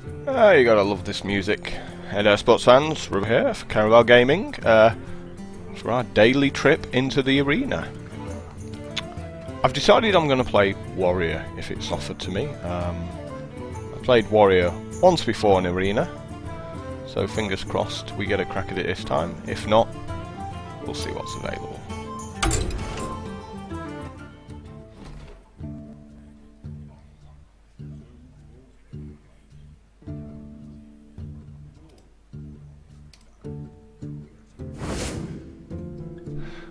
You gotta love this music. Hey there, sports fans, Ribbo here for Carabao Gaming, for our daily trip into the arena. I've decided I'm gonna play Warrior if it's offered to me. I played Warrior once before in arena, so fingers crossed we get a crack at it this time. If not, we'll see what's available.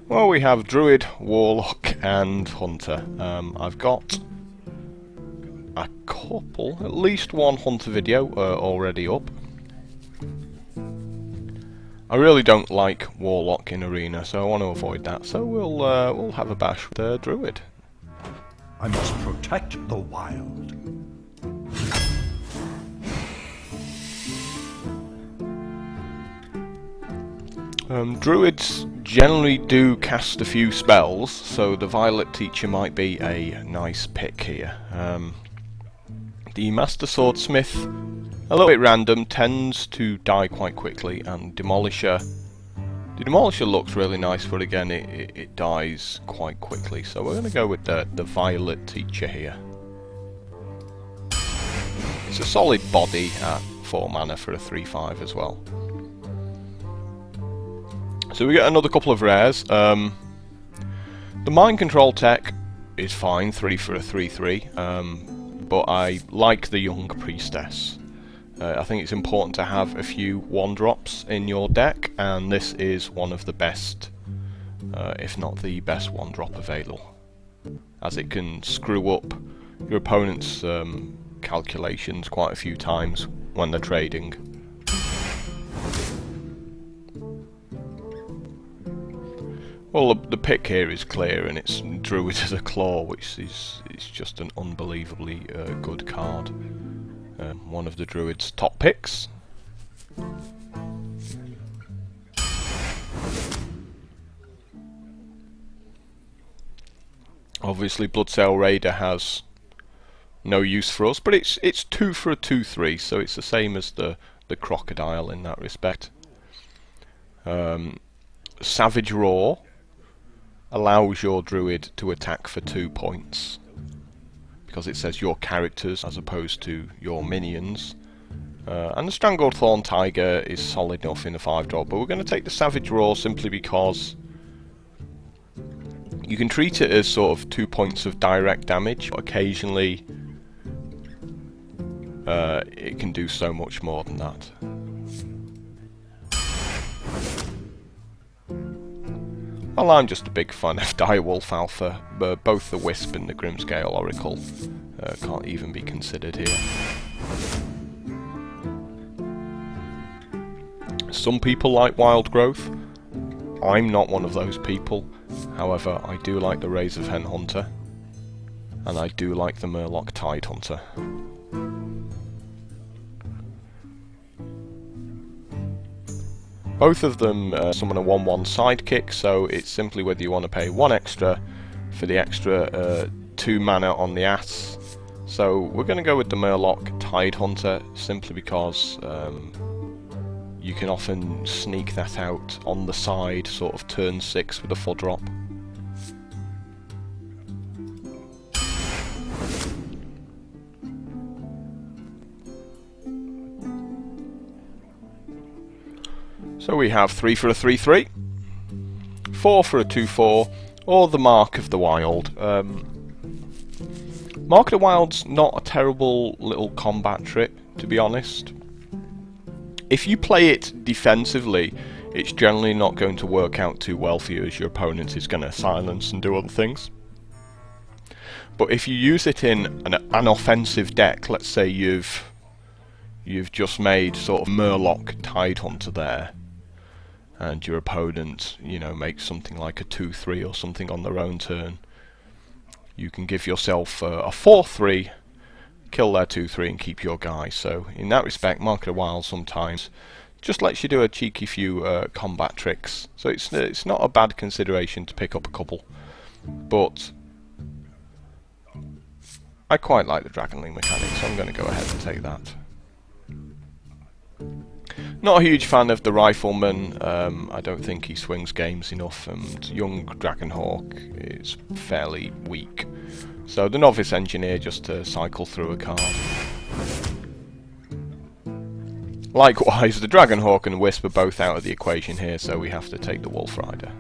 Well, we have Druid, Warlock and Hunter. I've got a couple, at least one Hunter video already up. I really don't like Warlock in arena, so I want to avoid that. So we'll have a bash with Druid. I must protect the wild. Druids generally do cast a few spells, so the Violet Teacher might be a nice pick here. The Master Swordsmith, a little bit random, tends to die quite quickly, and Demolisher. The Demolisher looks really nice, but again it dies quite quickly, so we're going to go with the Violet Teacher here. It's a solid body at 4 mana for a 3/5 as well. So we get another couple of rares. The Mind Control tech is fine, 3 for a 3/3, but I like the Young Priestess. I think it's important to have a few 1-drops in your deck, and this is one of the best, if not the best 1-drop available, as it can screw up your opponent's calculations quite a few times when they're trading. Well, the pick here is clear, and it's Druid as a Claw, which is just an unbelievably good card. One of the Druid's top picks. Obviously, Bloodsail Raider has no use for us, but it's 2 for a 2/3, so it's the same as the Crocodile in that respect. Savage Roar allows your Druid to attack for 2 points, because it says your characters as opposed to your minions. And the Strangled Thorn Tiger is solid enough in a 5-drop, but we're going to take the Savage Roar simply because you can treat it as sort of 2 points of direct damage, but occasionally it can do so much more than that. Well, I'm just a big fan of Direwolf Alpha, but both the Wisp and the Grimscale Oracle can't even be considered here. Some people like Wild Growth. I'm not one of those people. However, I do like the Rays of Hen Hunter, and I do like the Murloc Tide Hunter. Both of them summon a 1/1 sidekick, so it's simply whether you want to pay 1 extra for the extra 2 mana on the ass. So we're going to go with the Murloc Tide Hunter, simply because you can often sneak that out on the side, sort of turn 6 with a 4-drop. So we have 3 for a 3/3, 4 for a 2/4, or the Mark of the Wild. Mark of the Wild's not a terrible little combat trick, to be honest. If you play it defensively, it's generally not going to work out too well for you, as your opponent is going to silence and do other things. But if you use it in an offensive deck, let's say you've just made sort of Murloc Tide Hunter there, and your opponent, you know, makes something like a 2/3 or something on their own turn, you can give yourself a 4/3, kill their 2/3 and keep your guy. So in that respect, Mark of the Wild sometimes just lets you do a cheeky few combat tricks. So it's not a bad consideration to pick up a couple, but I quite like the Dragonling mechanic, so I'm going to go ahead and take that. Not a huge fan of the Rifleman. I don't think he swings games enough, and young Dragonhawk is fairly weak. So the Novice Engineer just to cycle through a card. Likewise, the Dragonhawk and Wisp are both out of the equation here, so we have to take the Wolf Rider.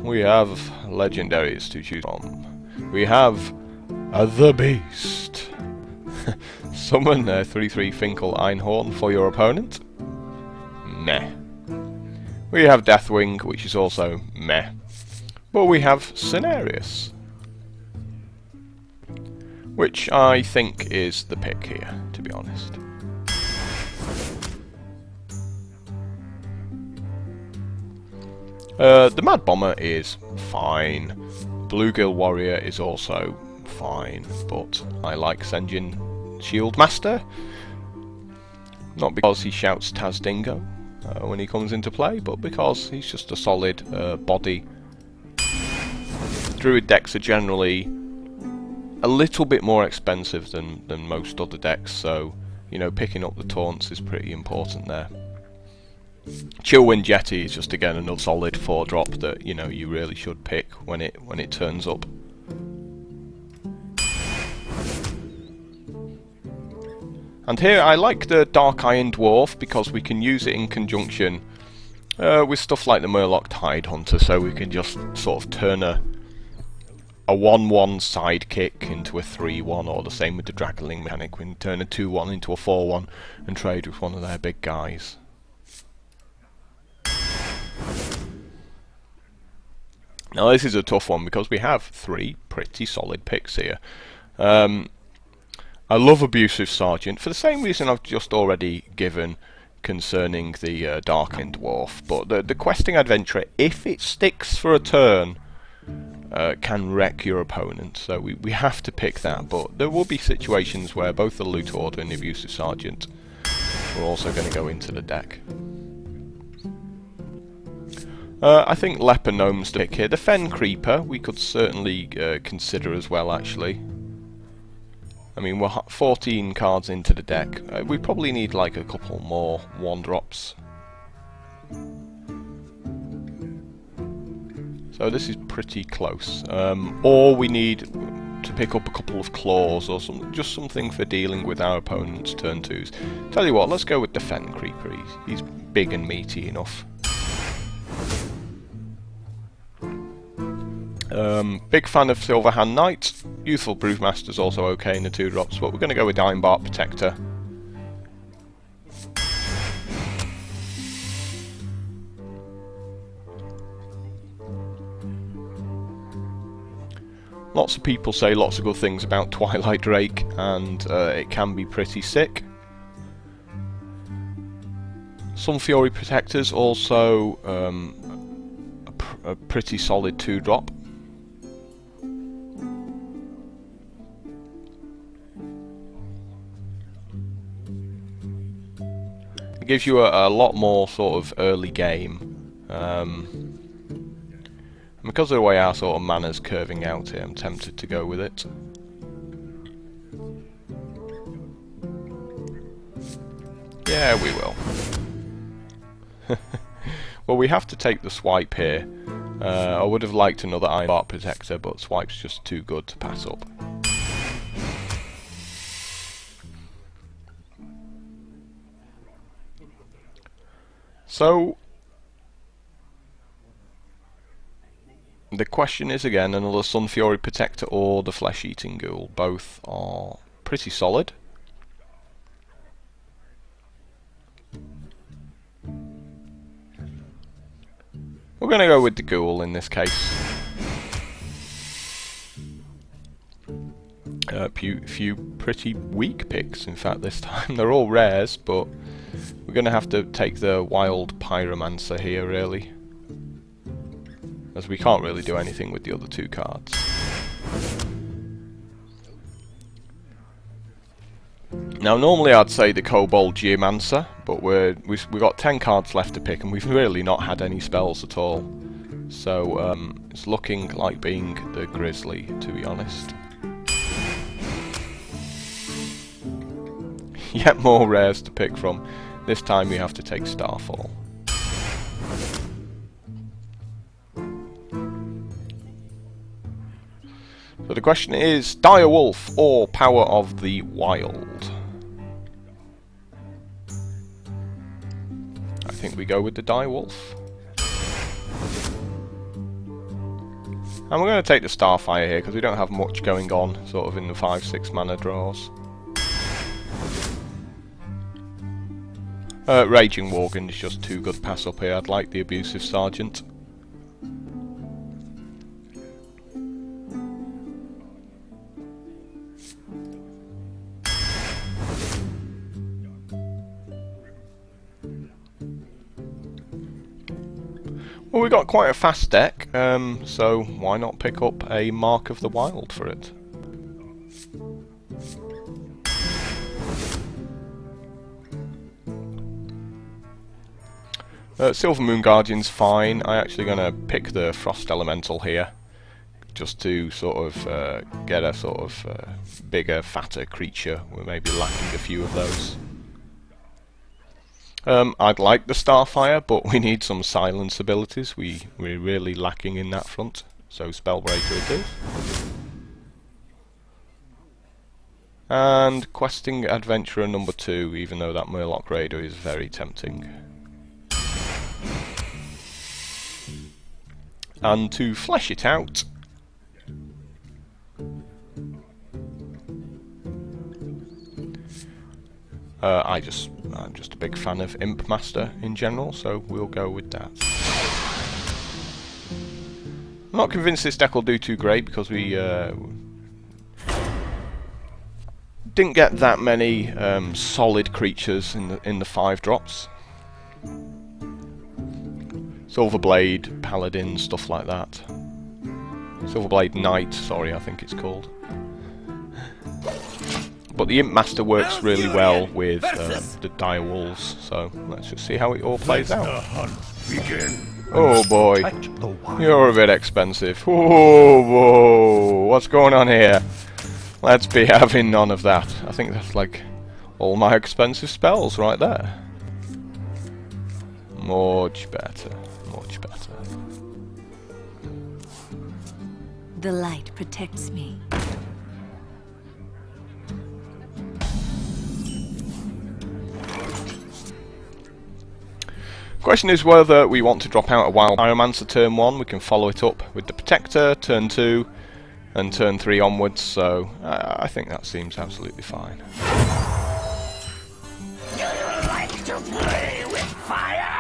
We have legendaries to choose from. We have the Beast. Summon a 3/3 Finkel Einhorn for your opponent. Meh. We have Deathwing, which is also meh. But we have Cenarius, which I think is the pick here, to be honest. The Mad Bomber is fine. Bluegill Warrior is also fine, but I like Senjin Shieldmaster. Not because he shouts Taz Dingo when he comes into play, but because he's just a solid body. Druid decks are generally a little bit more expensive than most other decks, so you know, picking up the taunts is pretty important there. Chillwind Jetty is just again another solid 4-drop that you know you really should pick when it turns up. And here I like the Dark Iron Dwarf because we can use it in conjunction with stuff like the Murloc Tidehunter, so we can just sort of turn a 1/1 sidekick into a 3/1, or the same with the Dragonling mechanic. We can turn a 2/1 into a 4/1 and trade with one of their big guys. Now this is a tough one because we have 3 pretty solid picks here. I love Abusive Sergeant for the same reason I've just already given concerning the Dark Iron Dwarf, but the Questing Adventurer, if it sticks for a turn, can wreck your opponent, so we have to pick that, but there will be situations where both the Loot Order and the Abusive Sergeant are also going to go into the deck. I think Leper Gnome's the pick here. The Fen Creeper we could certainly consider as well, actually. I mean, we're 14 cards into the deck. We probably need like a couple more 1-drops. So this is pretty close. Or we need to pick up a couple of claws or just something for dealing with our opponent's turn 2s. Tell you what, let's go with the Fen Creeper. He's big and meaty enough. Big fan of Silverhand Knight. Youthful Brewmaster's also okay in the 2-drops, but we're going to go with Ironbark Protector. Lots of people say lots of good things about Twilight Drake, and it can be pretty sick. Some Fury Protectors also a pretty solid 2-drop. It gives you a lot more sort of early game. And because of the way our sort of mana's curving out here, I'm tempted to go with it. Yeah, we will. Well, we have to take the swipe here. I would have liked another Ironbark Protector, but swipe's just too good to pass up. So the question is again another Sunfury Protector or the Flesh Eating Ghoul. Both are pretty solid. We're going to go with the Ghoul in this case. Few pretty weak picks, in fact, this time. They're all rares, but we're going to have to take the Wild Pyromancer here, really, as we can't really do anything with the other 2 cards. Now, normally I'd say the Kobold Geomancer, but we've got 10 cards left to pick, and we've really not had any spells at all. So it's looking like being the Grizzly, to be honest. yet more rares to pick from. This time we have to take Starfall. So the question is, Dire Wolf or Power of the Wild? I think we go with the Dire Wolf. And we're going to take the Starfire here because we don't have much going on sort of in the 5-6 mana draws. Raging Worgen is just too good pass up here. I'd like the Abusive Sergeant. Well, we got quite a fast deck, so why not pick up a Mark of the Wild for it? Silver Moon Guardian's fine. I'm actually going to pick the Frost Elemental here, just to sort of get a sort of bigger, fatter creature. We're maybe lacking a few of those. I'd like the Starfire, but we need some silence abilities. We're really lacking in that front, so Spellbreaker it is. And Questing Adventurer number 2, even though that Murloc Raider is very tempting. And to flesh it out, I'm just a big fan of Imp Master in general, so we'll go with that. I'm not convinced this deck will do too great because we didn't get that many solid creatures in the 5-drops. Silverblade, Paladin, stuff like that. Silverblade Knight, sorry, I think it's called. But the Imp Master works really well with the Dire Wolves, so let's just see how it all plays out. Oh boy, you're a bit expensive. Whoa, whoa, what's going on here? Let's be having none of that. I think that's like all my expensive spells right there. Much better, much better. The light protects me. Question is whether we want to drop out a Wild Pyromancer turn 1. We can follow it up with the Protector turn 2 and turn 3 onwards, so I think that seems absolutely fine. Do you like to play with fire?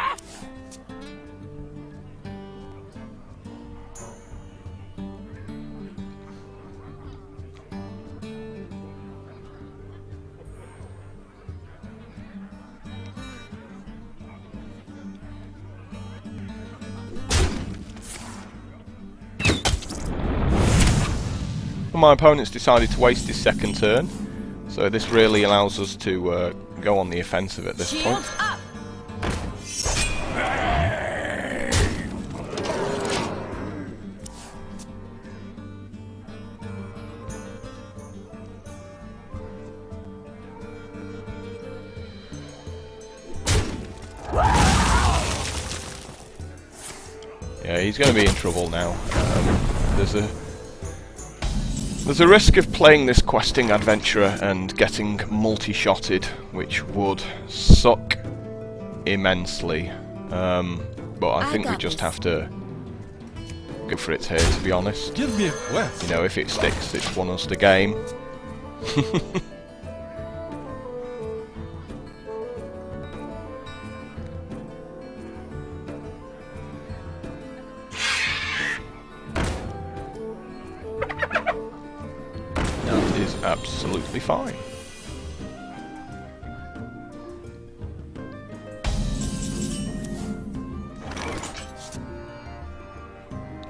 My opponent's decided to waste his second turn, so this really allows us to go on the offensive at this point. Up. Yeah, he's going to be in trouble now. There's a risk of playing this Questing Adventurer and getting multi-shotted, which would suck immensely. But I think we just have to go for it here, to be honest. Give me a quest. You know, if it sticks, it's won us the game. Absolutely fine.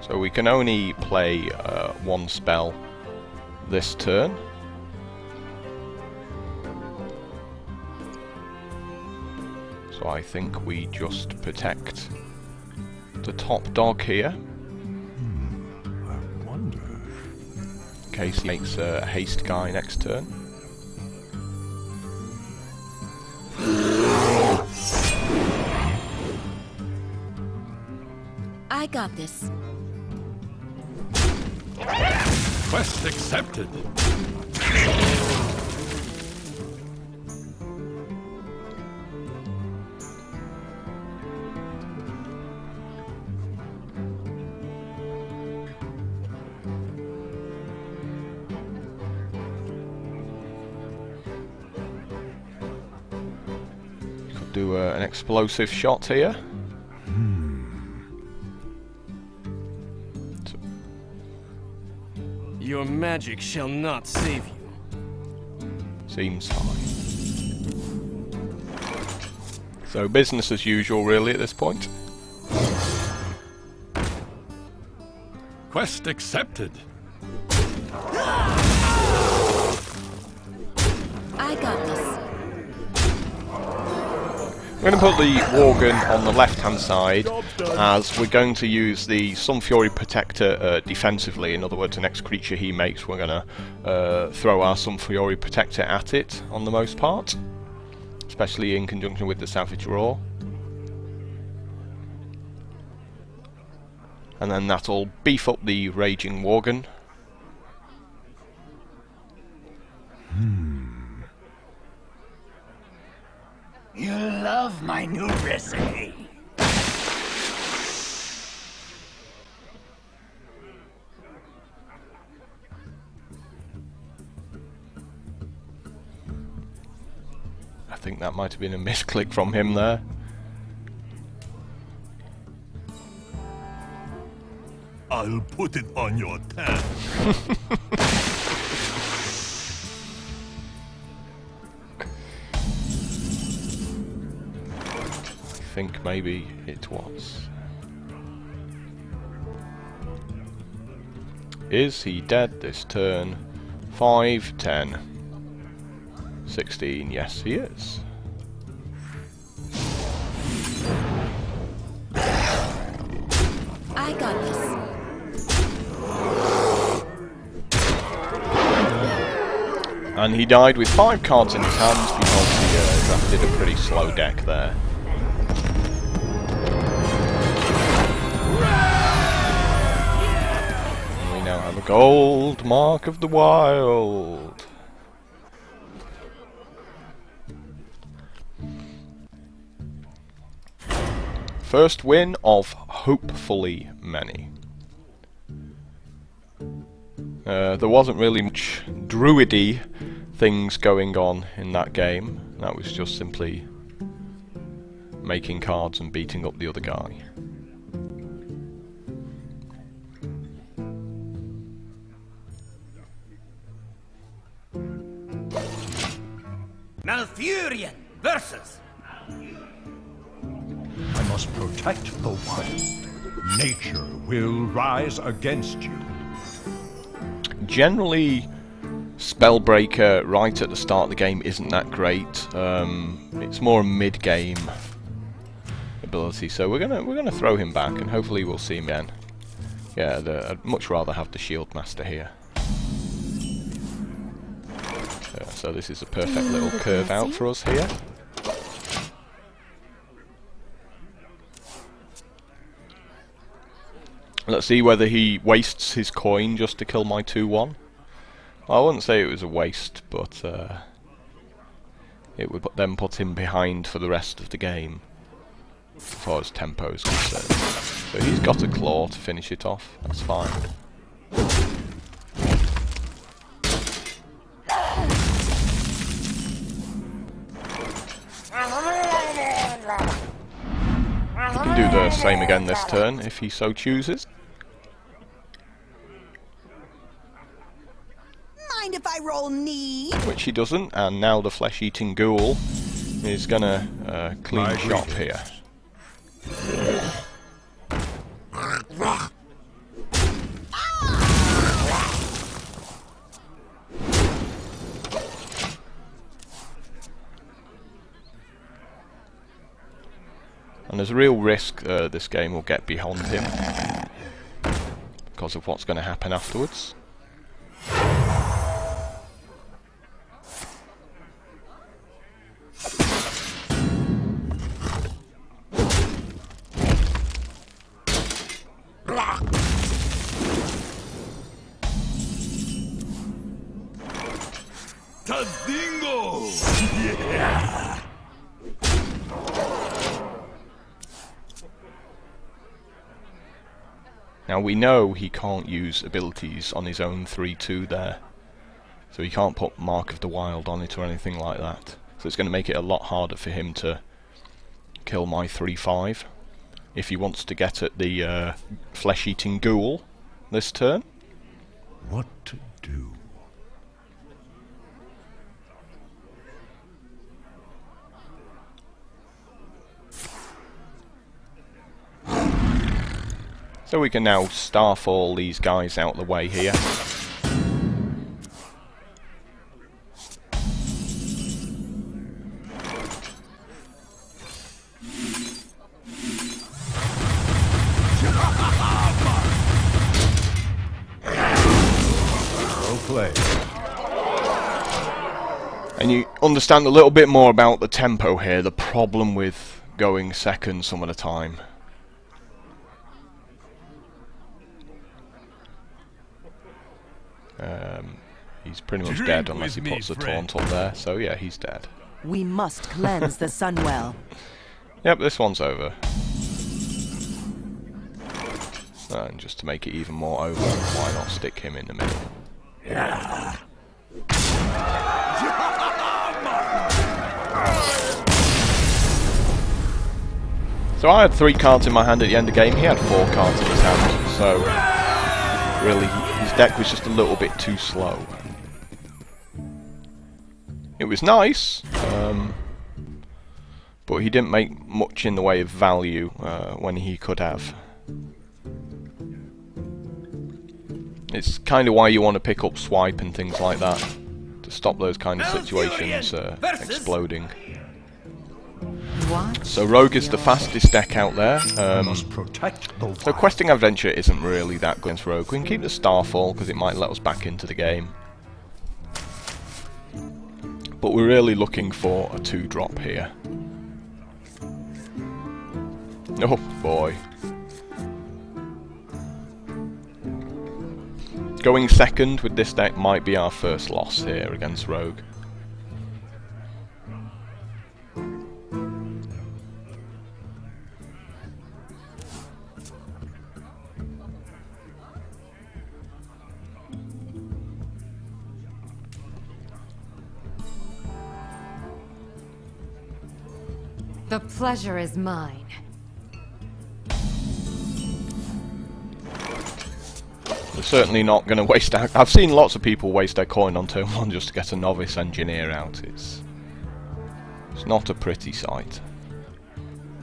So we can only play one spell this turn. So I think we just protect the top dog here. In case he makes a haste guy next turn. I got this. Quest accepted. Could do an explosive shot here. Your magic shall not save you. Seems fine. So business as usual really at this point. Quest accepted. I got this. We're going to put the Worgen on the left hand side, as we're going to use the Sunfury Protector defensively. In other words, the next creature he makes, we're going to throw our Sunfury Protector at it on the most part, especially in conjunction with the Savage Roar. And then that'll beef up the Raging Worgen. You love my new recipe. I think that might have been a misclick from him there. I'll put it on your tab. I think maybe it was. Is he dead this turn? 5, 10, 16, yes he is. I got this. And he died with 5 cards in his hands because he drafted a pretty slow deck there. And we now have a gold Mark of the Wild. First win of hopefully many. There wasn't really much druidy things going on in that game. That was just simply making cards and beating up the other guy. Malfurion versus. I must protect the wild. Nature will rise against you. Generally, Spellbreaker right at the start of the game isn't that great. It's more a mid-game ability, so we're gonna throw him back, and hopefully we'll see him again. Yeah, I'd much rather have the Shield Master here. So this is a perfect little curve out for us here. Let's see whether he wastes his coin just to kill my 2-1. I wouldn't say it was a waste, but it would then put him behind for the rest of the game, as far as tempo is concerned. So he's got a claw to finish it off, that's fine. He can do the same again this turn if he so chooses. Mind if I roll knee? Which he doesn't, and now the flesh-eating ghoul is gonna clean shop here. And there's a real risk this game will get beyond him because of what's going to happen afterwards. dingo! Now we know he can't use abilities on his own 3-2 there. So he can't put Mark of the Wild on it or anything like that. So it's going to make it a lot harder for him to kill my 3-5 if he wants to get at the flesh-eating ghoul this turn. What to do? So we can now starfall these guys out the way here. Well played. And you understand a little bit more about the tempo here, the problem with going second some of the time. He's pretty much dead unless he puts the taunt up there, so yeah, he's dead. We must cleanse the Sunwell. Yep, this one's over. And just to make it even more over, why not stick him in the middle? So I had 3 cards in my hand at the end of the game, he had 4 cards in his hand, so really his deck was just a little bit too slow. It was nice, but he didn't make much in the way of value when he could have. It's kind of why you want to pick up swipe and things like that, to stop those kind of situations exploding. So Rogue is the fastest deck out there. So Questing Adventure isn't really that good against Rogue. We can keep the Starfall because it might let us back into the game. But we're really looking for a 2-drop here. Oh boy. Going second with this deck might be our first loss here against Rogue. The pleasure is mine. We're certainly not going to waste our... I've seen lots of people waste their coin on turn 1 just to get a novice engineer out. It's not a pretty sight.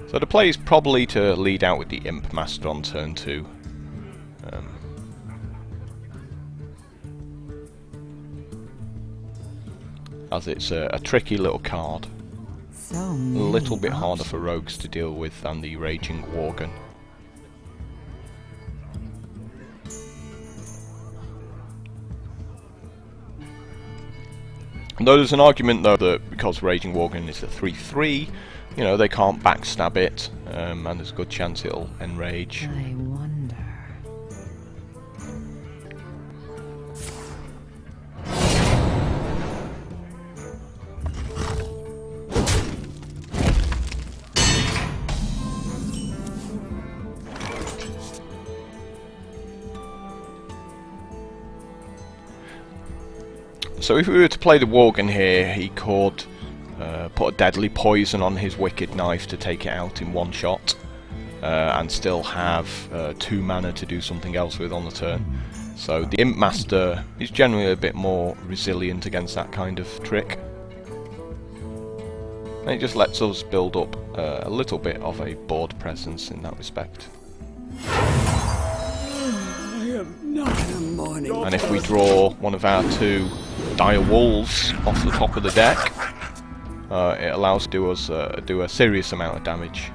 So the play is probably to lead out with the Imp Master on turn 2. As it's a tricky little card. A little bit harder for rogues to deal with than the Raging Worgen. Though there's an argument though that because Raging Worgen is a 3/3, you know, they can't backstab it, and there's a good chance it'll enrage. I wonder. So if we were to play the Worgen here, he could put a deadly poison on his Wicked Knife to take it out in one shot, and still have 2 mana to do something else with on the turn. So the Imp Master is generally a bit more resilient against that kind of trick. And it just lets us build up a little bit of a board presence in that respect. And if we draw one of our 2 dire wolves off the top of the deck, it allows to do a serious amount of damage.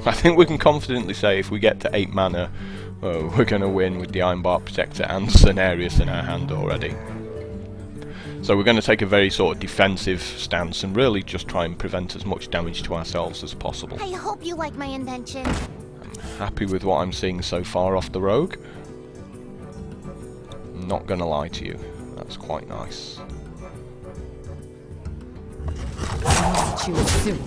I think we can confidently say if we get to 8 mana, we're going to win with the Ironbark Protector and Cenarius in our hand already. So we're going to take a very sort of defensive stance and really just try and prevent as much damage to ourselves as possible. I hope you like my invention. I'm happy with what I'm seeing so far off the rogue. Not going to lie to you, that's quite nice. Too soon.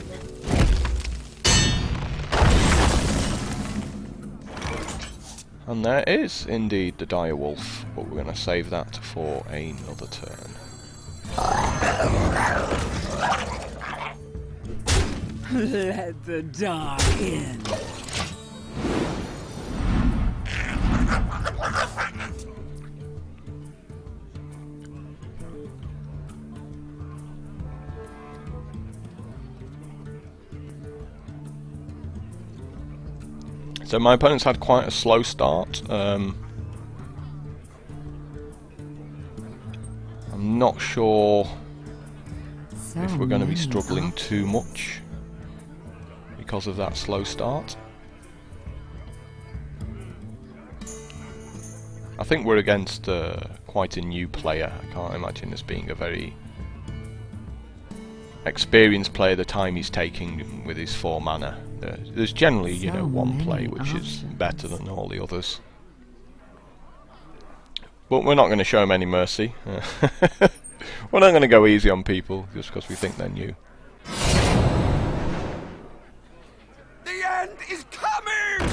And there is indeed the dire wolf, but we're going to save that for another turn. Let the dark in. So my opponent's had quite a slow start. I'm not sure if we're going to be struggling too much because of that slow start. I think we're against quite a new player. I can't imagine this being a very experienced player the time he's taking with his 4 mana. There's generally, you know, one play which is better than all the others. But we're not going to show him any mercy. We're not going to go easy on people just because we think they're new. The end is coming!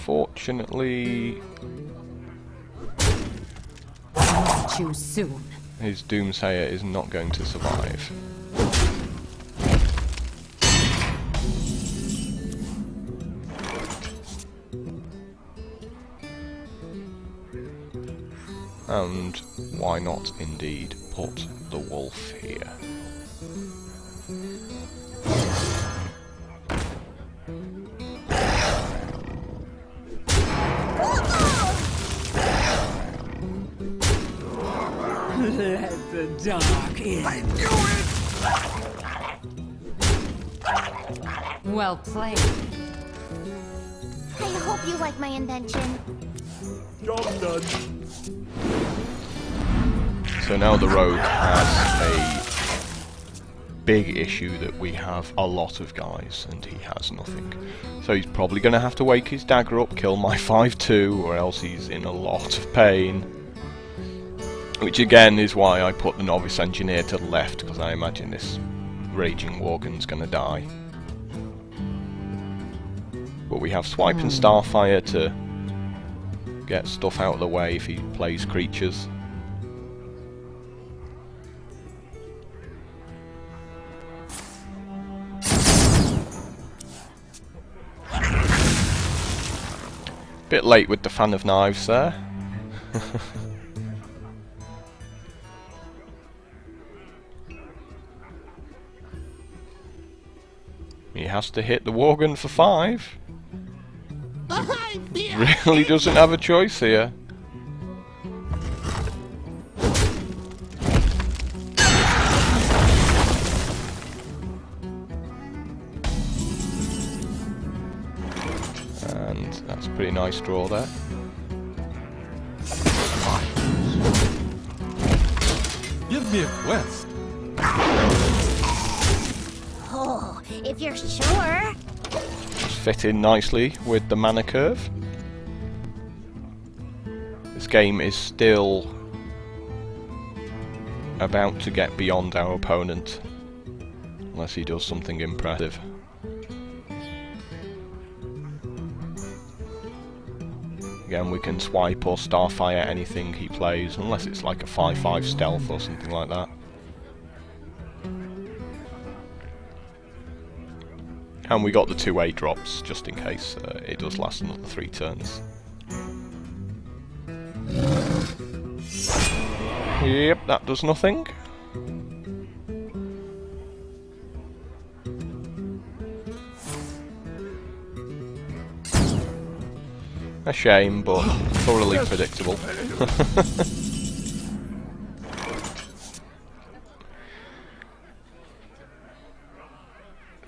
Fortunately, Too soon. his Doomsayer is not going to survive. And why not indeed put the wolf here? Let the dark in. I knew it! Well played. I hope you like my invention. Job done. So now the rogue has a big issue that we have a lot of guys and he has nothing. So he's probably going to have to wake his dagger up, kill my 5/2, or else he's in a lot of pain. Which again is why I put the Novice Engineer to the left, because I imagine this Raging Worgen's going to die. But we have Swipe and Starfire to get stuff out of the way if he plays creatures. Bit late with the Fan of Knives there. He has to hit the Worgen for 5. Really doesn't have a choice here. And that's a pretty nice draw there. Give me a quest. Oh, if you're sure. Just fit in nicely with the mana curve. This game is still about to get beyond our opponent, unless he does something impressive. Again, we can swipe or starfire anything he plays, unless it's like a 5/5 stealth or something like that. And we got the 2/8 drops, just in case it does last another 3 turns. Yep, that does nothing. A shame, but thoroughly predictable.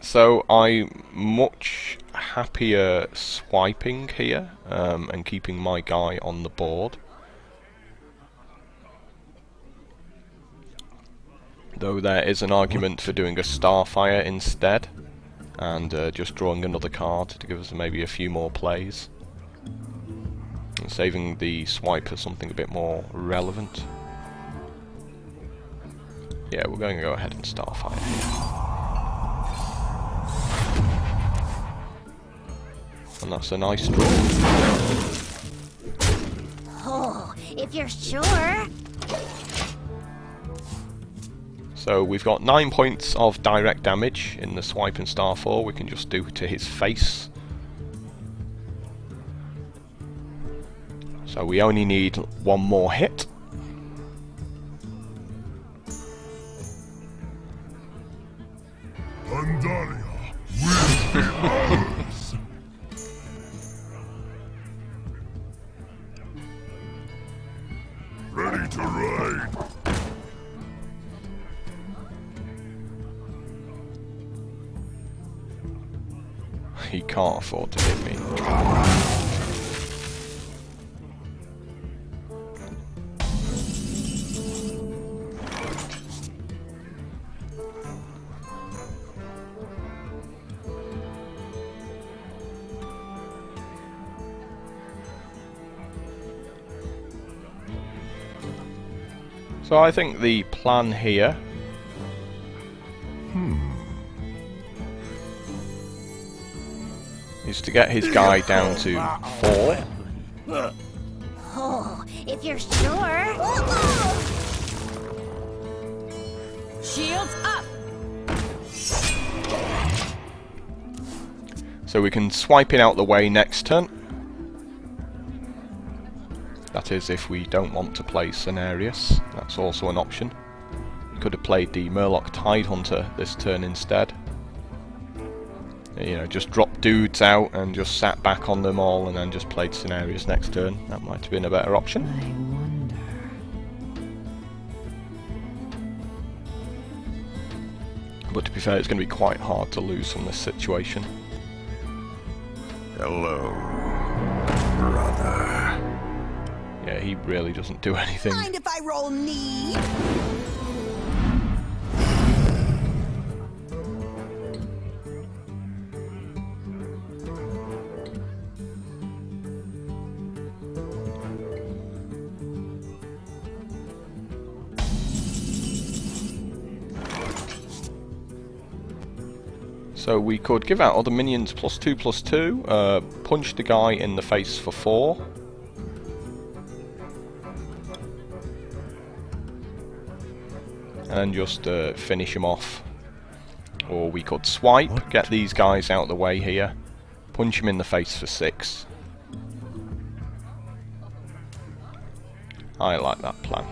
So I'm much happier swiping here and keeping my guy on the board. Though there is an argument for doing a Starfire instead and just drawing another card to give us maybe a few more plays. And saving the swipe for something a bit more relevant. Yeah, we're going to go ahead and Starfire here. And that's a nice draw. Oh, if you're sure. So we've got 9 points of direct damage in the swipe and Starfall. We can just do to his face. So we only need one more hit. Pandaria will be ours. Ready to ride. He can't afford to hit me. So I think the plan here is to get his guy down to 4. Oh, if you're sure. Shields up! So we can swipe it out the way next turn. That is, if we don't want to play Cenarius, that's also an option. We could have played the Murloc Tidehunter this turn instead. You know, just dropped dudes out and just sat back on them all and then just played Cenarius next turn. That might have been a better option. I wonder. But to be fair, it's going to be quite hard to lose from this situation. Hello, brother. Yeah, he really doesn't do anything. Mind if I roll need? So we could give out other minions +2/+2, punch the guy in the face for 4. And just finish him off. Or we could swipe, get these guys out of the way here, punch him in the face for 6. I like that plan.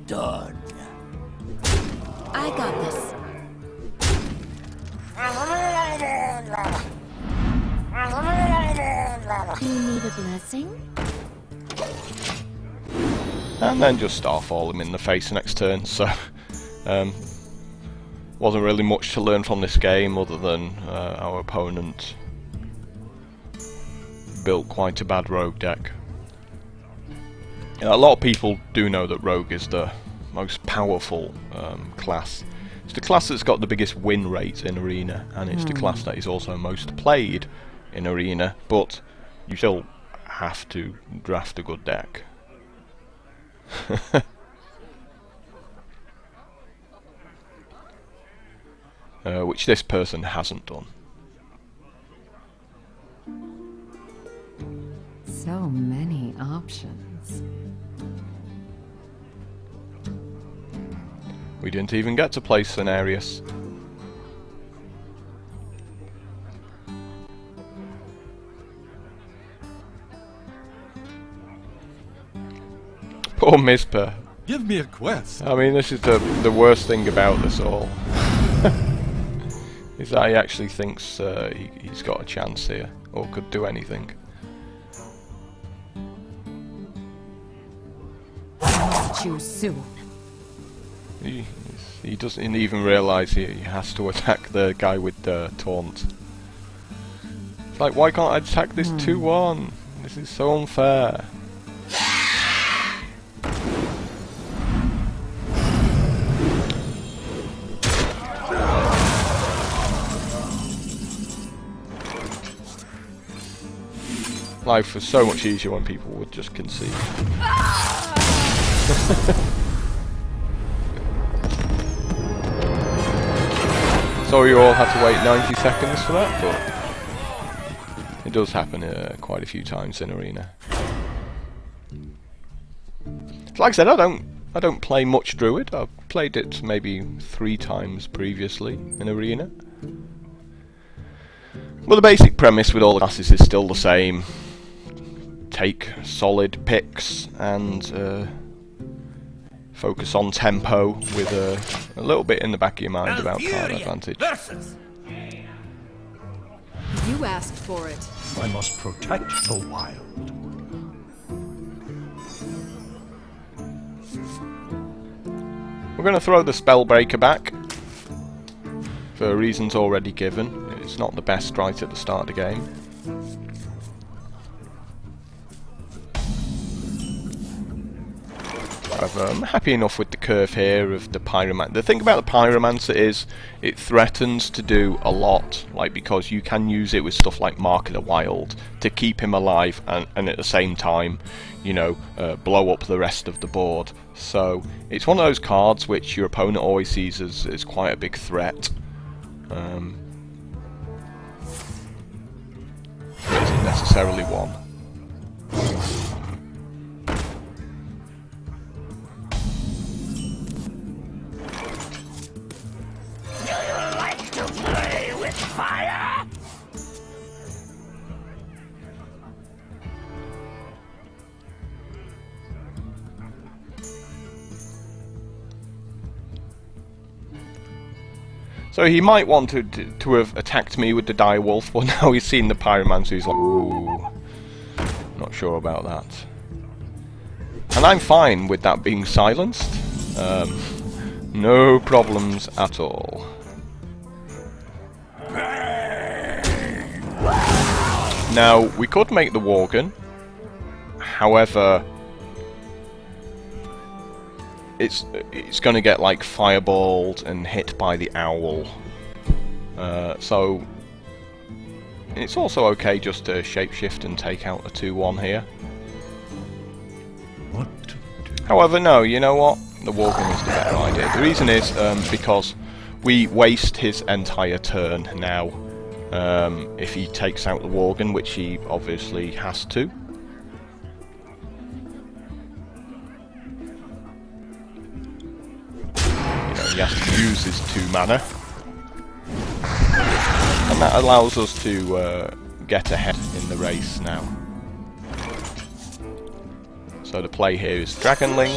Done. I got this. Do you need a blessing? And then just Starfall him in the face next turn, so wasn't really much to learn from this game other than our opponent built quite a bad rogue deck. A lot of people do know that rogue is the most powerful class. It's the class that's got the biggest win rate in Arena, and it's the class that is also most played in Arena, but you still have to draft a good deck. Which this person hasn't done. So many options. We didn't even get to play Cenarius. Poor Mizpah. Give me a quest. I mean, this is the worst thing about this all. is that he actually thinks he's got a chance here, or could do anything. Choose soon. He doesn't even realise he has to attack the guy with the taunt. It's like, why can't I attack this 2-1? This is so unfair. Life was so much easier when people would just concede. Sorry you all had to wait 90 seconds for that, but it does happen quite a few times in Arena. Like I said, I don't play much Druid. I've played it maybe 3 times previously in Arena. But the basic premise with all the classes is still the same. Take solid picks and focus on tempo with a little bit in the back of your mind about card advantage. You asked for it. I must protect the wild. We're going to throw the Spellbreaker back for reasons already given. It's not the best right at the start of the game. However, I'm happy enough with the curve here of the Pyromancer. The thing about the Pyromancer is it threatens to do a lot, like, because you can use it with stuff like Mark of the Wild to keep him alive and at the same time, you know, blow up the rest of the board. So it's one of those cards which your opponent always sees as quite a big threat. It isn't necessarily one. Fire! So he might want to have attacked me with the Direwolf, but now he's seen the Pyromancer, he's like, ooh, not sure about that. And I'm fine with that being silenced. No problems at all. Now, we could make the Worgen, however, it's going to get like fireballed and hit by the owl. So it's also okay just to shapeshift and take out the 2-1 here. What to do? However, no, you know what? The Worgen is the better idea. The reason is because we waste his entire turn now. If he takes out the Worgen, which he obviously has to. You know, he has to use his 2 mana. And that allows us to get ahead in the race now. So the play here is Dragonling,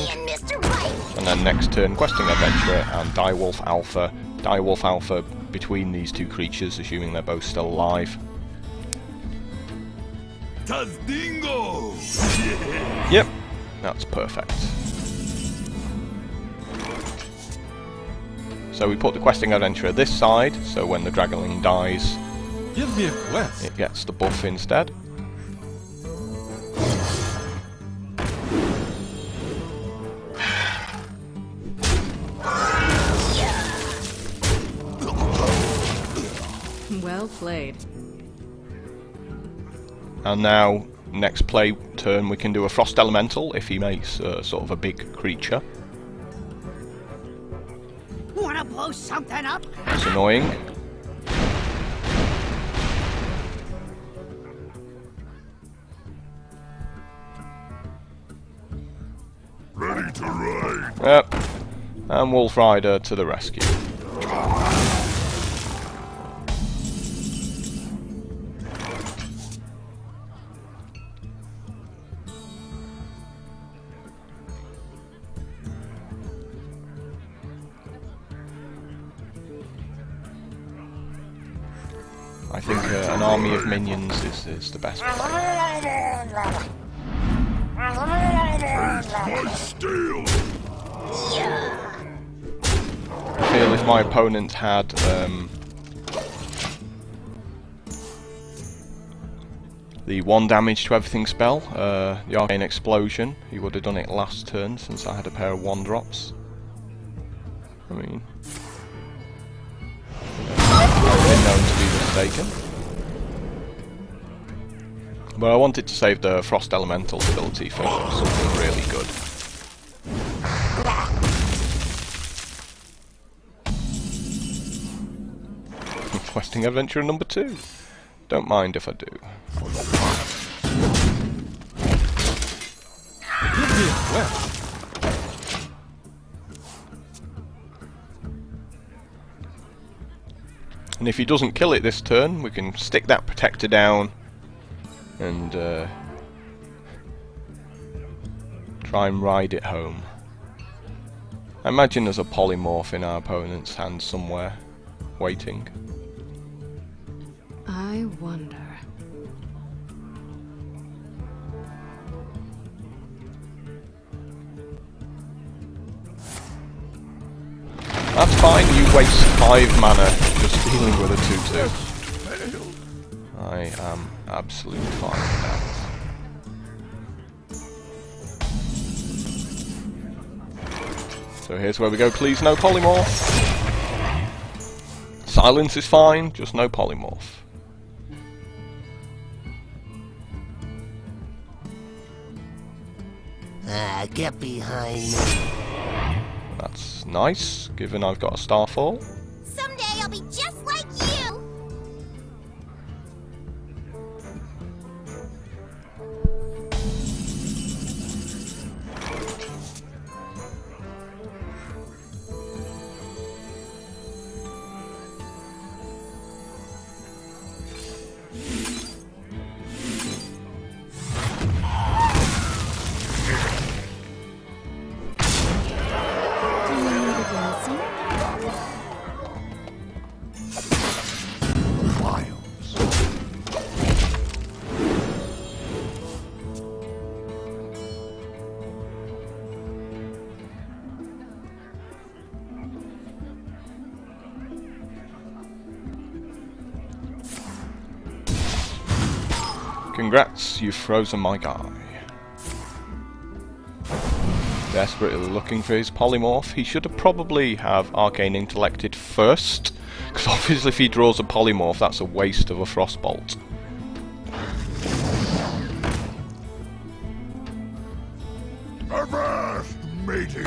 and then next turn Questing Adventurer and Direwolf Alpha. Direwolf Alpha between these 2 creatures, assuming they're both still alive. Yep, that's perfect. So we put the Questing Adventurer this side, so when the Dragonling dies, Give me a quest. it gets the buff instead. Well played. And now, next play turn, we can do a Frost Elemental if he makes sort of a big creature. Wanna blow something up? That's annoying. Ready to ride. Yep. And Wolf Rider to the rescue. I think an army of minions is the best play. My steel! I feel if my opponent had the 1 damage to everything spell, the Arcane Explosion, he would have done it last turn since I had a pair of 1-drops. I mean, I've been known to be mistaken. But I wanted to save the Frost Elemental ability for something really good. Questing Adventurer number 2. Don't mind if I do. And if he doesn't kill it this turn, we can stick that Protector down and try and ride it home. I imagine there's a Polymorph in our opponent's hand somewhere, waiting. I wonder. That's fine, you waste 5 mana just dealing with a 2-2. I am absolutely fine with that. So here's where we go, please no Polymorph. Silence is fine, just no Polymorph. Get behind me. That's nice, given I've got a Starfall. Someday I'll be just like you. Congrats, you've frozen my guy. Desperately looking for his Polymorph. He should have probably have Arcane Intellected first, because obviously if he draws a Polymorph, that's a waste of a Frostbolt. Avast, matey!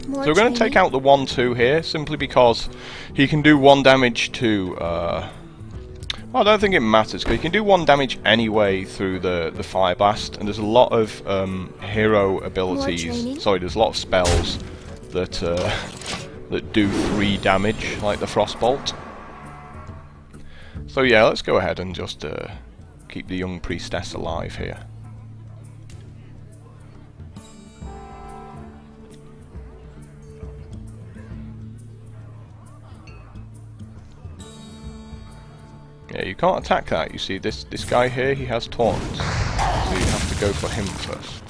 So we're going to take out the 1-2 here, simply because he can do 1 damage to... well, I don't think it matters, because he can do 1 damage anyway through the Fire Blast, and there's a lot of hero abilities... Sorry, there's a lot of spells that, that do 3 damage, like the Frostbolt. So yeah, let's go ahead and just keep the young priestess alive here. Yeah, you can't attack that. You see, this guy here, he has taunts, so you have to go for him first.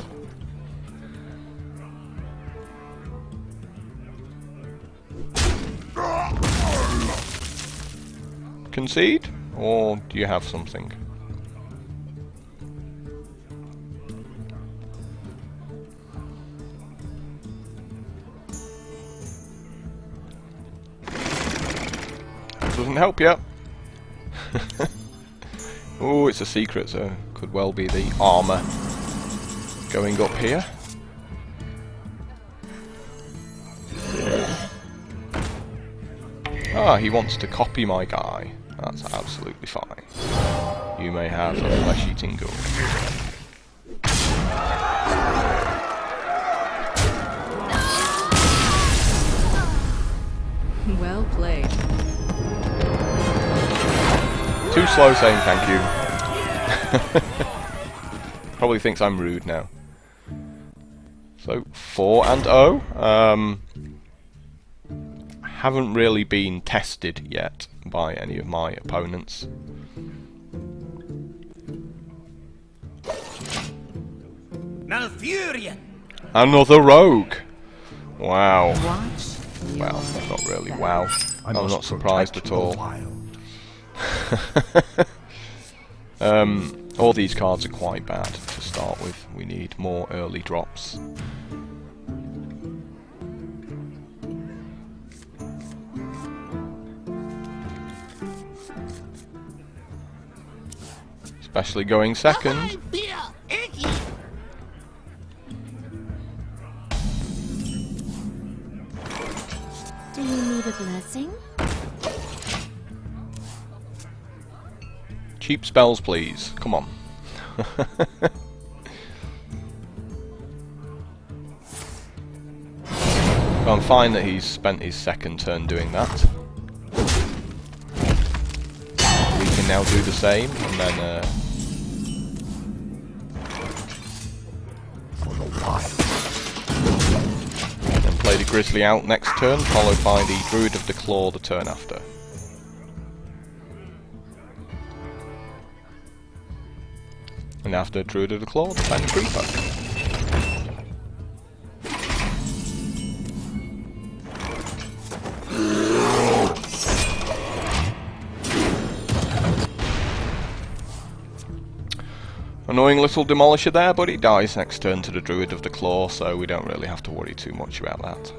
Concede? Or do you have something? Doesn't help you. Oh, it's a secret, so could well be the armor going up here. Ah, he wants to copy my guy. That's absolutely fine. You may have a flesh-eating ghoul. too slow saying thank you. Probably thinks I'm rude now. So 4-0. Haven't really been tested yet by any of my opponents. Malfurion! Another rogue! Wow. Well, not really wow. I'm not surprised at all. All these cards are quite bad to start with. We need more early drops. Especially going second. Do you need a blessing? Cheap spells, please. Come on. Well, I'm fine that he's spent his second turn doing that. We can now do the same, and then play the Grizzly out next turn, followed by the Druid of the Claw the turn after. And after Druid of the Claw, the Fang Creeper. Annoying little Demolisher there, but he dies next turn to the Druid of the Claw, so we don't really have to worry too much about that.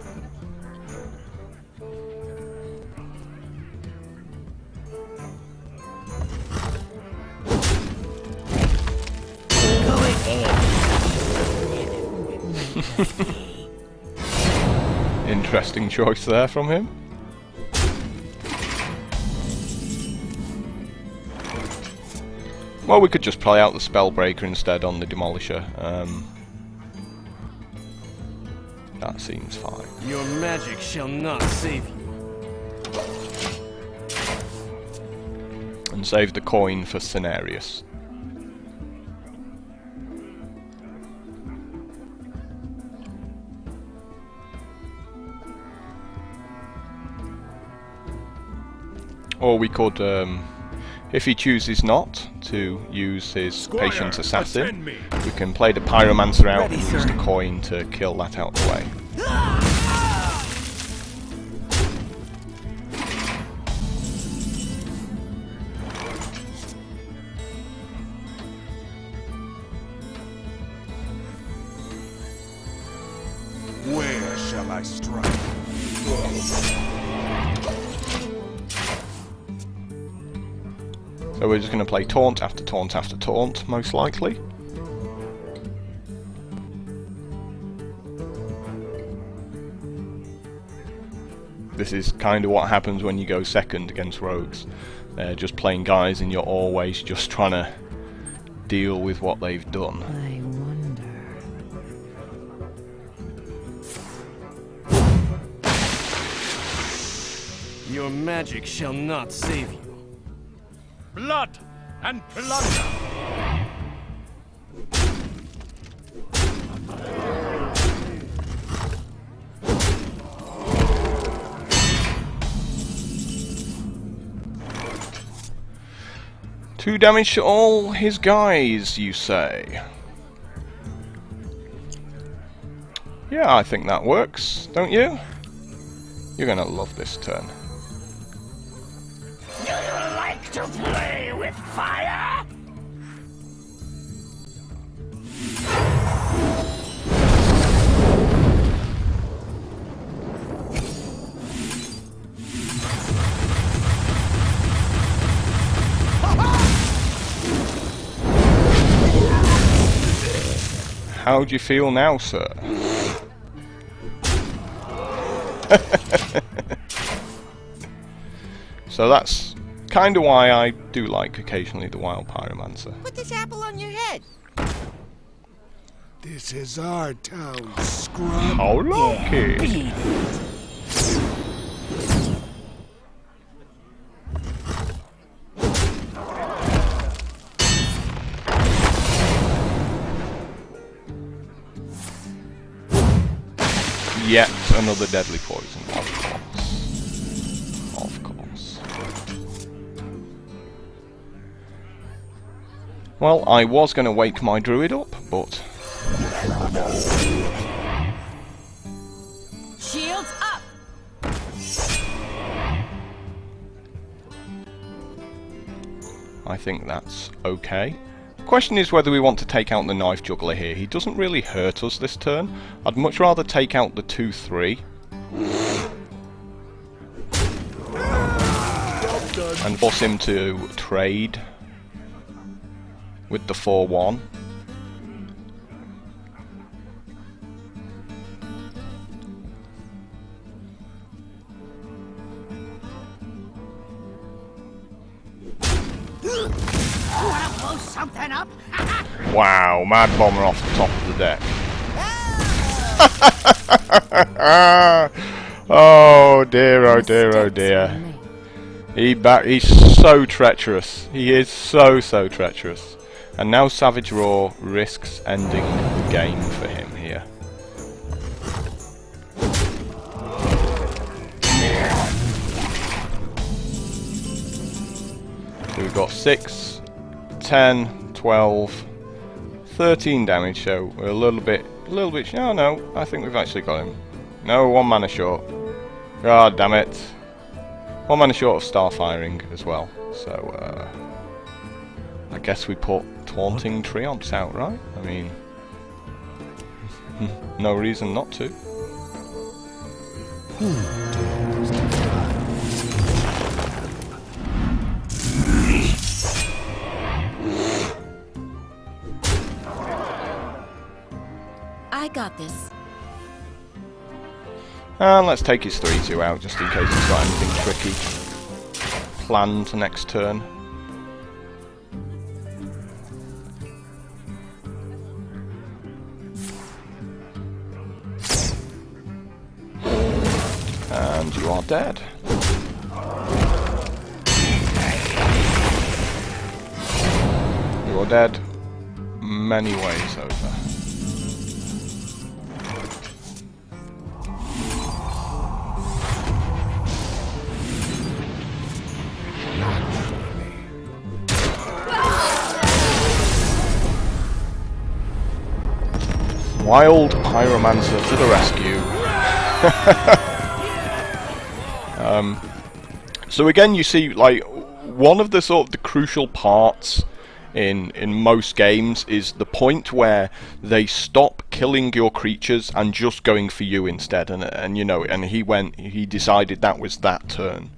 Interesting choice there from him. Well, we could just play out the Spellbreaker instead on the Demolisher. That seems fine. Your magic shall not save you. And save the coin for Cenarius. Or we could, if he chooses not to use his Patient Assassin, we can play the Pyromancer out and use the coin to kill that out of the way. Where shall I strike? So we're just going to play taunt after taunt after taunt, most likely. This is kind of what happens when you go second against rogues. They're just playing guys and you're always just trying to deal with what they've done. I wonder. Your magic shall not save you. Blood and plunder! Two damage to all his guys, you say? Yeah, I think that works, don't you? You're gonna love this turn. Do you like to play with fire? How do you feel now, sir? So that's kind of why I do like occasionally the Wild Pyromancer. Put this apple on your head. This is our town, scrub. How lucky! yet another deadly poison, of course. Of course. Well, I was going to wake my druid up, but... Shields up! I think that's okay. The question is whether we want to take out the knife juggler here. He doesn't really hurt us this turn. I'd much rather take out the 2-3 and force him to trade with the 4-1. Wanna blow something up? Wow, Mad Bomber off the top of the deck. Oh dear, oh dear, oh dear. He's so treacherous. He is so treacherous. And now Savage Roar risks ending the game for him here. So we've got 6, 10, 12, 13 damage, so we're a little bit, no, I think we've actually got him. No, 1 mana short. God damn it. 1 mana short of Starfiring as well, so I guess we put Taunting Treants out, right? I mean, no reason not to. I got this. And let's take his 3-2 out, just in case he's got anything tricky planned next turn. And you are dead. You are dead many ways over. Wild Pyromancer to the rescue. So again, you see, like, one of the sort of the crucial parts in most games is the point where they stop killing your creatures and just going for you instead. And you know, and he decided that was that turn.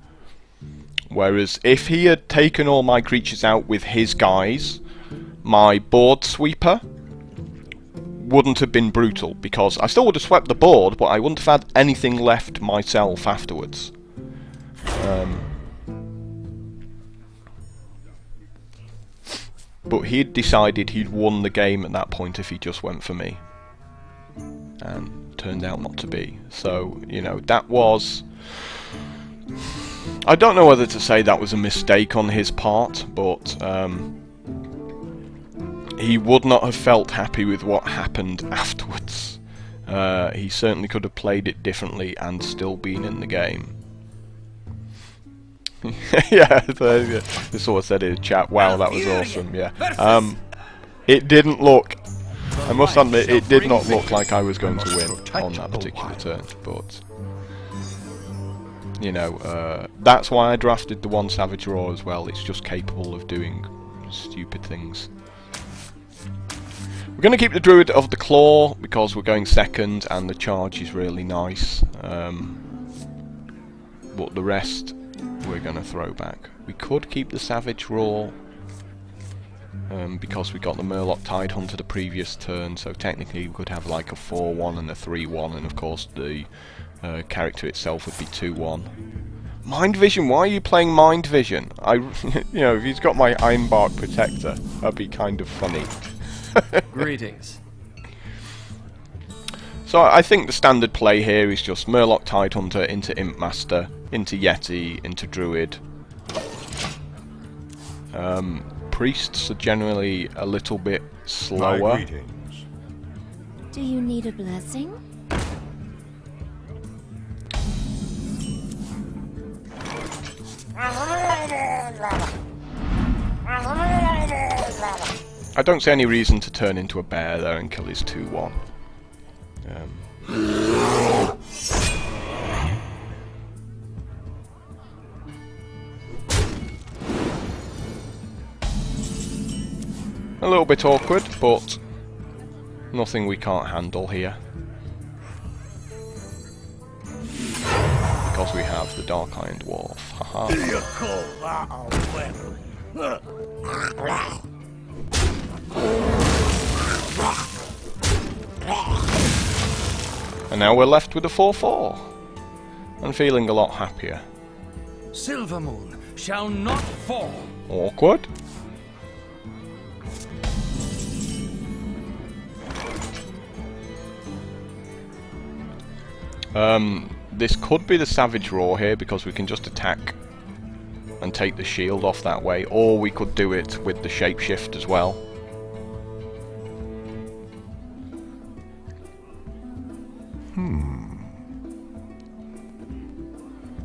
Whereas if he had taken all my creatures out with his guys, my board sweeper wouldn't have been brutal, because I still would have swept the board, but I wouldn't have had anything left myself afterwards. But he'd decided he'd won the game at that point if he just went for me. And turned out not to be. So, you know, that was... I don't know whether to say that was a mistake on his part, but he would not have felt happy with what happened afterwards. He certainly could have played it differently and still been in the game. Yeah, this sort of said in the chat, wow, that was awesome, yeah. It didn't look, I must admit, it did not look like I was going to win on that particular turn, but... You know, that's why I drafted the 1 Savage Roar as well. It's just capable of doing stupid things. We're going to keep the Druid of the Claw because we're going second and the charge is really nice. But the rest we're going to throw back. We could keep the Savage Roar because we got the Murloc Tidehunter the previous turn, so technically we could have like a 4-1 and a 3-1, and of course the character itself would be 2-1. Mind Vision? Why are you playing Mind Vision? You know, if he's got my Ironbark Protector, that'd be kind of funny. Greetings. So I think the standard play here is just Murloc Tidehunter into Imp Master, into Yeti, into Druid. Priests are generally a little bit slower. Do you need a blessing? I don't see any reason to turn into a bear there and kill his 2-1. A little bit awkward, but nothing we can't handle here. Because we have the Dark Iron Dwarf. Haha. You call that a weapon? And now we're left with a 4-4. I'm feeling a lot happier. Silver Moon shall not fall. Awkward. This could be the Savage Roar here because we can just attack and take the shield off that way, or we could do it with the Shapeshift as well.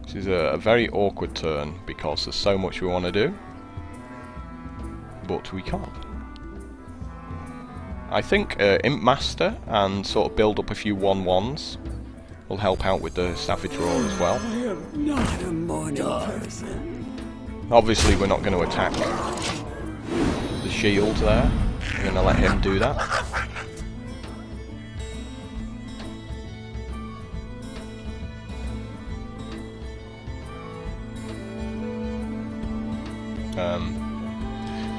This is a very awkward turn because there's so much we want to do, but we can't. I think Imp Master and sort of build up a few 1/1s will help out with the Savage Roar as well. I am not a morning person. Obviously we're not going to attack the shield there. We're going to let him do that.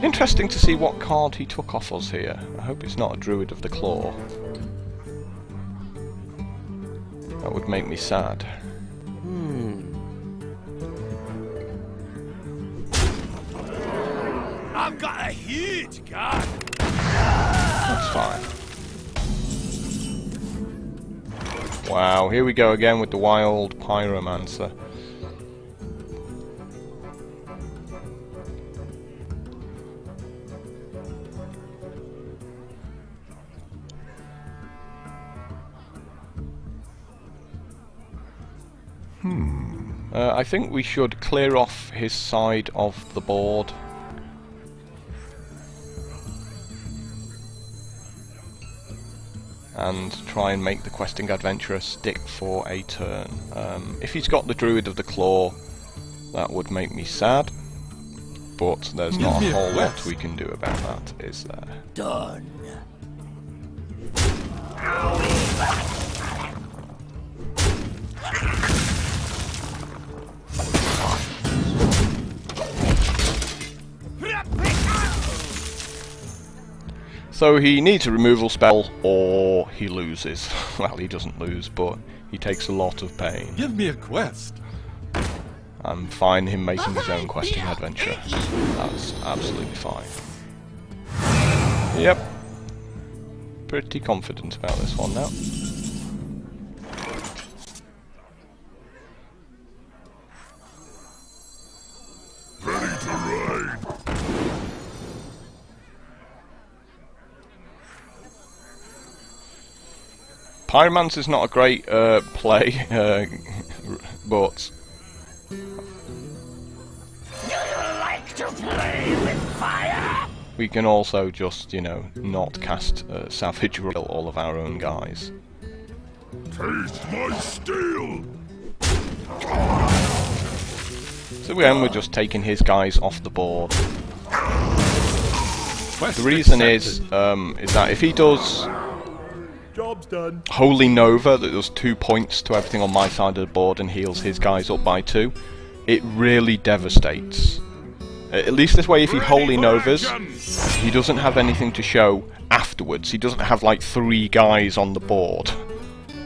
Interesting to see what card he took off us here. I hope it's not a Druid of the Claw. That would make me sad. I've got a huge card. That's fine. Wow, here we go again with the Wild Pyromancer. I think we should clear off his side of the board. And try and make the Questing Adventurer stick for a turn. If he's got the Druid of the Claw, that would make me sad. But there's not a whole lot we can do about that, is there? Done. So he needs a removal spell, or he loses. Well, he doesn't lose, but he takes a lot of pain. Give me a quest. I'm fine him making his own questing adventure. That's absolutely fine. Yep. Pretty confident about this one now. Ready to ride. Pyromancer's not a great play, but Like to play with fire? we can also just, you know, not cast Savage Roar all of our own guys. Taste my steel. So again, we're just taking his guys off the board. The reason is that if he does Job's done. Holy Nova, that does 2 points to everything on my side of the board and heals his guys up by 2, it really devastates. At least this way, if he Holy Novas, he doesn't have anything to show afterwards. He doesn't have like 3 guys on the board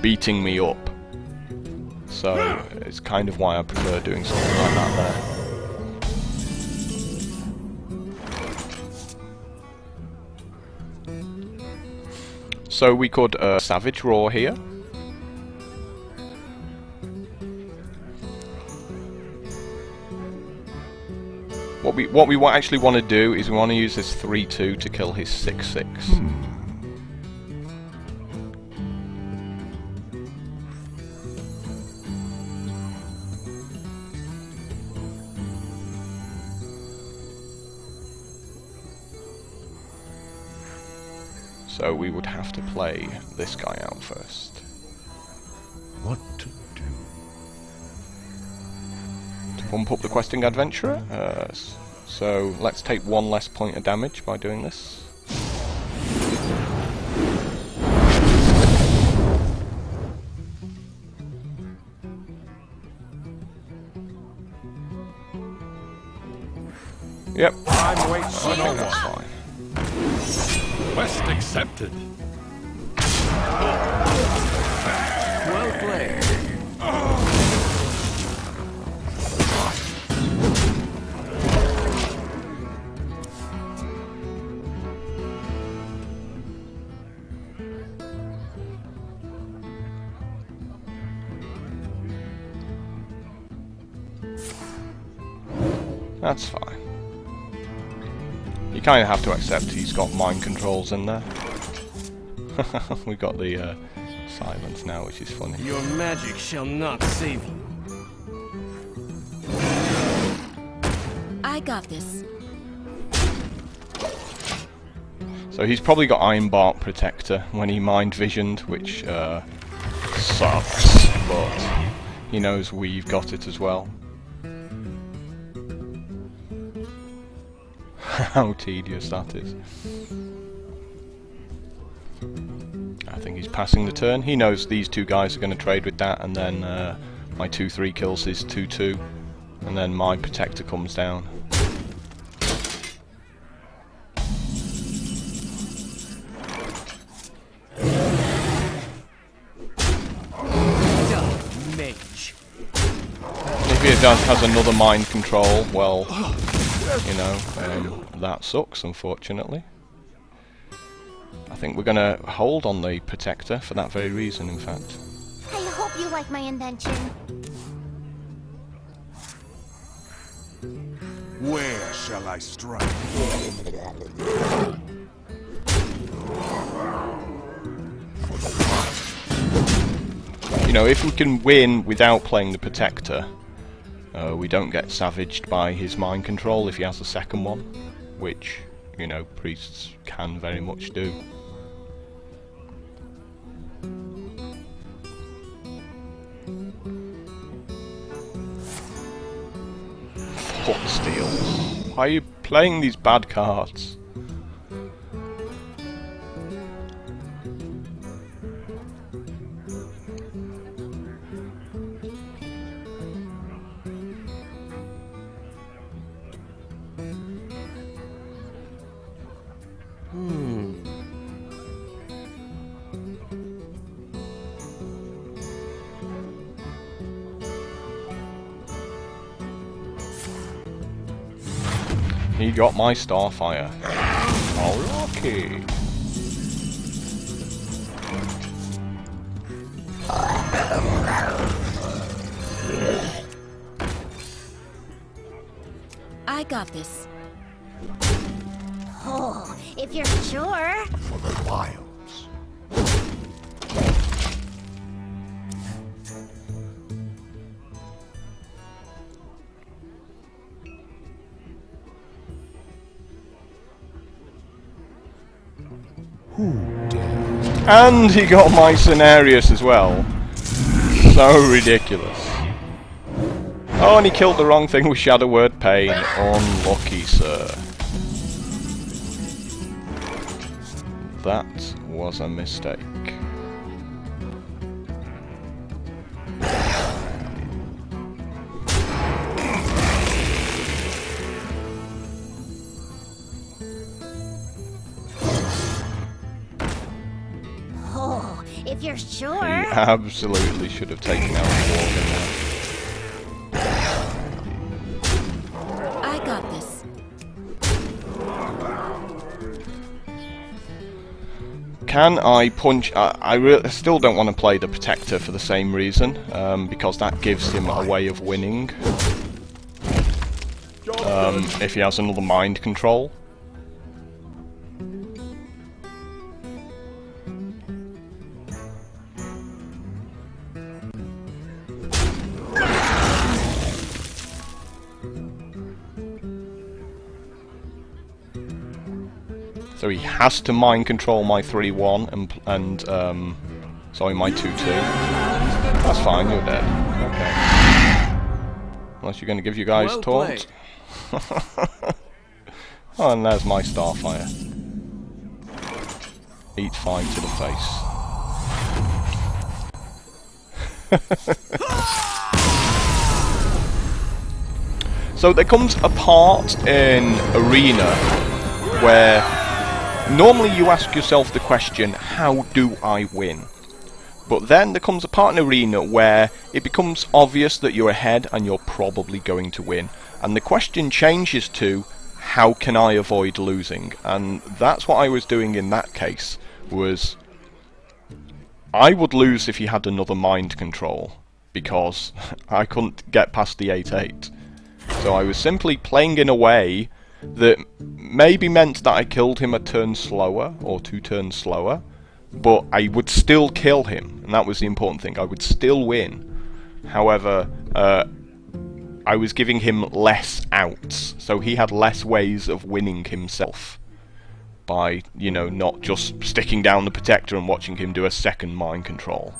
beating me up. So it's kind of why I prefer doing something like that there. So we could Savage Roar here. What we actually want to do is we want to use this 3/2 to kill his 6/6. So we would have to play this guy out first. What to do? To pump up the questing adventurer. So let's take 1 less point of damage by doing this. Yep. I'm waiting for no That's one. fine. Quest accepted. Well played. That's fine. You kind of have to accept he's got mind controls in there. We got the silence now, which is funny. Your magic shall not save you. I got this. So he's probably got Iron Bark Protector when he mind visioned, which sucks, but he knows we've got it as well. How tedious that is. I think he's passing the turn. He knows these two guys are going to trade with that, and then my 2/3 kills his 2/2, and then my protector comes down. Mage. If he has another mind control, well, you know, that sucks, unfortunately. I think we're going to hold on the protector for that very reason, in fact. I hope you like my invention. Where shall I strike? You know, if we can win without playing the protector, we don't get savaged by his mind control if he has a second one, which, you know, priests can very much do. Footsteel. Why are you playing these bad cards? He got my Starfire. Oh, lucky. I got this. Oh, if you're sure. For the wilds. And he got my Cenarius as well. So ridiculous. Oh, and he killed the wrong thing with Shadow Word Pain. Unlucky, sir. That was a mistake. Oh, if you're He sure. absolutely should have taken out the Worgen there. I got this. Can I punch... I still don't want to play the Protector for the same reason, because that gives him a way of winning. If he has another mind control. So he has to mind control my 3-1 and sorry, my 2-2. That's fine, you're dead. Okay. Unless you're going to give you guys Well taunt. Oh, and there's my Starfire. Eat 5 to the face. So there comes a part in Arena where normally you ask yourself the question, how do I win? But then there comes a part in Arena where it becomes obvious that you're ahead and you're probably going to win. And the question changes to, how can I avoid losing? And that's what I was doing in that case, was I would lose if he had another mind control, because I couldn't get past the 8-8. So I was simply playing in a way that maybe meant that I killed him a turn slower, or 2 turns slower, but I would still kill him, and that was the important thing. I would still win. However, I was giving him less outs, so he had less ways of winning himself by, you know, not just sticking down the Protector and watching him do a second mind control.